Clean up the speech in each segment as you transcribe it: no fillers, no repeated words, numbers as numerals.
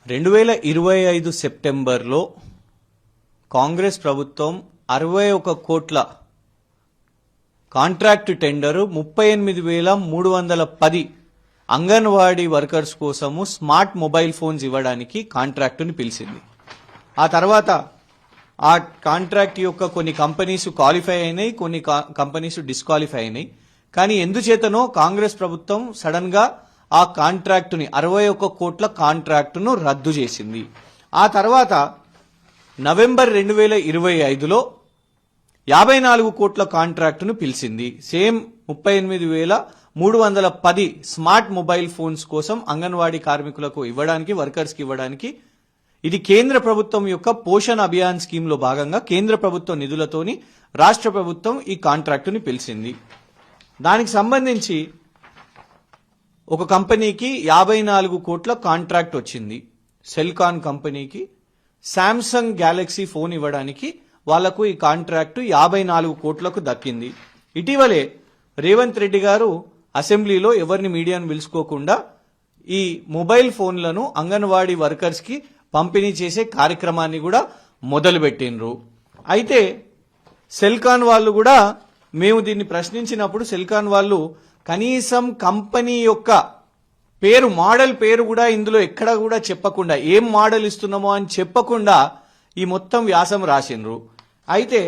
2025 సెప్టెంబర్లో కాంగ్రెస్ ప్రభుత్వం 61 కోట్ల కాంట్రాక్ట్ టెండరు 38,310 అంగన్వాడీ వర్కర్స్ కోసము స్మార్ట్ మొబైల్ ఫోన్స్ ఇవ్వడానికి కాంట్రాక్టుని పిలిచింది. ఆ తర్వాత ఆ కాంట్రాక్ట్ యొక్క కొన్ని కంపెనీస్ క్వాలిఫై అయినాయి, కొన్ని కంపెనీస్ డిస్క్వాలిఫై అయినాయి. కానీ ఎందుచేతనో కాంగ్రెస్ ప్రభుత్వం సడన్ గా ఆ కాంట్రాక్టుని 61 కోట్ల కాంట్రాక్టును రద్దు చేసింది. ఆ తర్వాత నవంబర్ 2025లో 54 కోట్ల కాంట్రాక్టును పిలిచింది. సేమ్ 38,310 స్మార్ట్ మొబైల్ ఫోన్స్ కోసం అంగన్వాడీ కార్మికులకు ఇవ్వడానికి, వర్కర్స్కి ఇవ్వడానికి. ఇది కేంద్ర ప్రభుత్వం యొక్క పోషణ్ అభియాన్ స్కీమ్ లో భాగంగా కేంద్ర ప్రభుత్వ నిధులతోని రాష్ట్ర ప్రభుత్వం ఈ కాంట్రాక్టుని పిలిచింది. దానికి సంబంధించి ఒక కంపెనీకి 54 కోట్ల కాంట్రాక్ట్ వచ్చింది. సెల్కాన్ కంపెనీకి శాంసంగ్ గ్యాలక్సీ ఫోన్ ఇవ్వడానికి వాళ్లకు ఈ కాంట్రాక్టు 54 కోట్లకు దక్కింది. ఇటీవలే రేవంత్ రెడ్డి గారు అసెంబ్లీలో ఎవరిని మీడియాను పిలుచుకోకుండా ఈ మొబైల్ ఫోన్లను అంగన్వాడీ వర్కర్స్ కి పంపిణీ చేసే కార్యక్రమాన్ని కూడా మొదలుపెట్టినరు. అయితే సెల్కాన్ వాళ్ళు కూడా మేము దీన్ని ప్రశ్నించినప్పుడు సెల్కాన్ వాళ్ళు కనీసం కంపెనీ యొక్క పేరు, మోడల్ పేరు కూడా ఇందులో ఎక్కడ కూడా చెప్పకుండా, ఏం మోడల్ ఇస్తున్నామో అని చెప్పకుండా ఈ మొత్తం వ్యాసం రాసిండ్రు. అయితే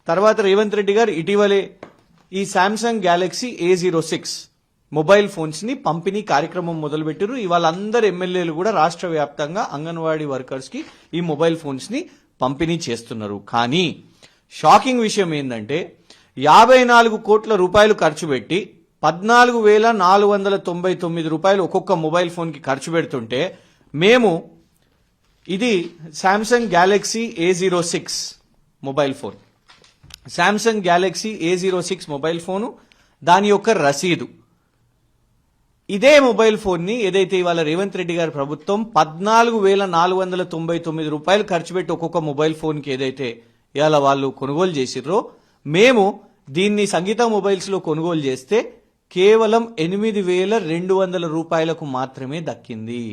తర్వాత రేవంత్ రెడ్డి గారు ఇటీవలే ఈ Samsung Galaxy A06 mobile phones ని పంపిణీ కార్యక్రమం మొదలుపెట్టారు. ఇవాళ అందరు ఎమ్మెల్యేలు కూడా రాష్ట్ర వ్యాప్తంగా అంగన్వాడీ వర్కర్స్ కి ఈ మొబైల్ ఫోన్స్ ని పంపిణీ చేస్తున్నారు. కానీ షాకింగ్ విషయం ఏంటంటే 54 కోట్ల రూపాయలు ఖర్చు పెట్టి 14,499 రూపాయలు ఒక్కొక్క మొబైల్ ఫోన్ కి ఖర్చు పెడుతుంటే మేము ఇది Samsung Galaxy A06 mobile phone, Samsung Galaxy A06 mobile phone, దాని యొక్క రసీదు, ఇదే మొబైల్ ఫోన్ ని ఏదైతే ఇవాళ రేవంత్ రెడ్డి గారి ప్రభుత్వం 14,499 రూపాయలు ఖర్చు పెట్టి ఒక్కొక్క మొబైల్ ఫోన్ కి ఏదైతే ఇవాళ వాళ్ళు కొనుగోలు చేసిర్రో, మేము దీన్ని సంగీత మొబైల్స్ లో కొనుగోలు చేస్తే కేవలం 8,200 రూపాయలకు మాత్రమే దక్కింది.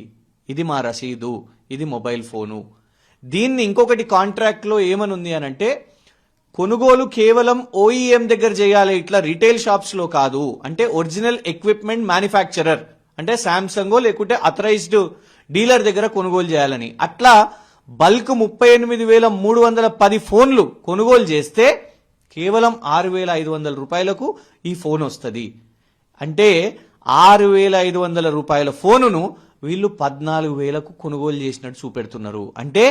ఇది మా రసీదు, ఇది మొబైల్ ఫోను. దీన్ని ఇంకొకటి కాంట్రాక్ట్ లో ఏమనుంది అనంటే కొనుగోలు కేవలం OEM దగ్గర చేయాలి, ఇట్లా రిటైల్ షాప్స్ లో కాదు. అంటే ఒరిజినల్ ఎక్విప్మెంట్ మ్యానుఫ్యాక్చరర్ అంటే శాంసంగో లేకుంటే అథరైజ్డ్ డీలర్ దగ్గర కొనుగోలు చేయాలని. అట్లా బల్క్ 38,310 ఫోన్లు కొనుగోలు చేస్తే కేవలం 6,500 రూపాయలకు ఈ ఫోన్ వస్తుంది. అంటే 6,500 రూపాయల ఫోనును వీళ్ళు 14,000కు కొనుగోలు చేసినట్టు చూపెడుతున్నారు. అంటే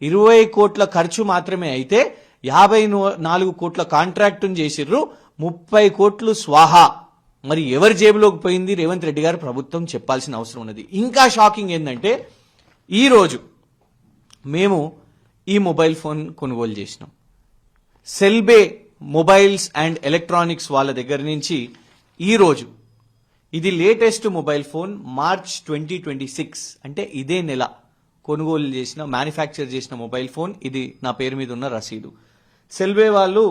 20 కోట్ల ఖర్చు మాత్రమే అయితే 54 కోట్ల కాంట్రాక్టును చేసిర్రు, 30 కోట్లు స్వాహా. మరి ఎవరి జేబులోకి పోయింది రేవంత్ రెడ్డి గారు ప్రభుత్వం చెప్పాల్సిన అవసరం ఉన్నది. ఇంకా షాకింగ్ ఏంటంటే ఈ రోజు మేము ఈ మొబైల్ ఫోన్ కొనుగోలు చేసినాం. సెల్బే మొబైల్స్ అండ్ ఎలక్ట్రానిక్స్ వాళ్ళ దగ్గర నుంచి ఈ రోజు ఇది లేటెస్ట్ మొబైల్ ఫోన్ మార్చ్ 2026 అంటే ఇదే నెల కొనుగోలు చేసిన, మ్యానుఫ్యాక్చర్ చేసిన మొబైల్ ఫోన్. ఇది నా పేరు మీద ఉన్న రసీదు. సెల్బే వాళ్ళు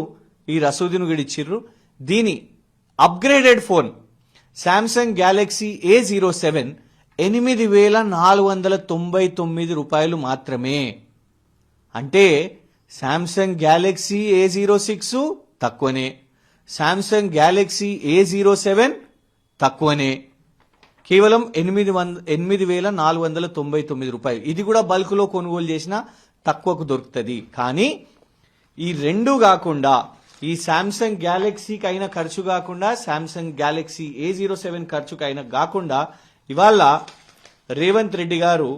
ఈ రసీదును కూడా ఇచ్చిర్రు. దీని upgraded phone Samsung Galaxy A07 8,499 రూపాయలు మాత్రమే. అంటే శాంసంగ్ గ్యాలక్సీ A06 తక్కువనే, శాంసంగ్ గ్యాలక్సీ A07 తక్కువనే, కేవలం 8,499 రూపాయలు. ఇది కూడా బల్క్ లో కొనుగోలు చేసిన తక్కువకు దొరుకుతుంది. కానీ ఈ రెండు కాకుండా, ఈ శాంసంగ్ గ్యాలక్సీకి అయిన ఖర్చు కాకుండా, శాంసంగ్ గ్యాలక్సీ A07 ఖర్చుకు అయినా కాకుండా ఇవాళ రేవంత్ రెడ్డి గారు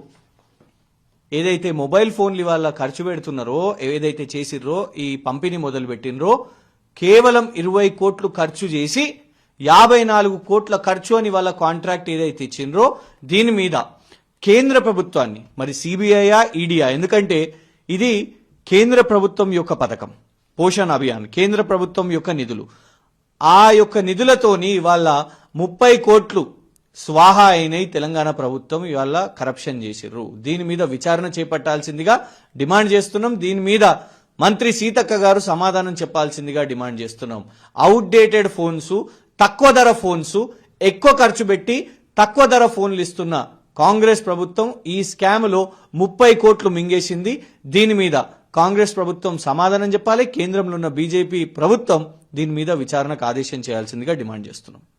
ఏదైతే మొబైల్ ఫోన్లు ఇవాళ ఖర్చు పెడుతున్నారో, ఏదైతే చేసిర్రో, ఈ పంపిణీ మొదలు పెట్టినరో, కేవలం 20 కోట్లు ఖర్చు చేసి 54 కోట్ల ఖర్చు అని వాళ్ళ కాంట్రాక్ట్ ఏదైతే ఇచ్చిండ్రో దీని మీద కేంద్ర ప్రభుత్వాన్ని, మరి సిబిఐయా ఈడీయా, ఎందుకంటే ఇది కేంద్ర ప్రభుత్వం యొక్క పథకం పోషణ్ అభియాన్, కేంద్ర ప్రభుత్వం యొక్క నిధులు, ఆ యొక్క నిధులతోని ఇవాళ 30 కోట్లు స్వాహా అయినై తెలంగాణ ప్రభుత్వం ఇవాళ కరప్షన్ చేసిర్రు. దీని మీద విచారణ చేపట్టాల్సిందిగా డిమాండ్ చేస్తున్నాం. దీని మీద మంత్రి సీతక్క గారు సమాధానం చెప్పాల్సిందిగా డిమాండ్ చేస్తున్నాం. అవుట్డేటెడ్ ఫోన్స్, తక్కువ ధర ఫోన్స్, ఎక్కువ ఖర్చు పెట్టి తక్కువ ధర ఫోన్లు ఇస్తున్న కాంగ్రెస్ ప్రభుత్వం ఈ స్కామ్లో 30 కోట్లు మింగేసింది. దీని మీద కాంగ్రెస్ ప్రభుత్వం సమాధానం చెప్పాలి. కేంద్రంలో ఉన్న బీజేపీ ప్రభుత్వం దీని మీద విచారణకు ఆదేశం చేయాల్సిందిగా డిమాండ్ చేస్తున్నాం.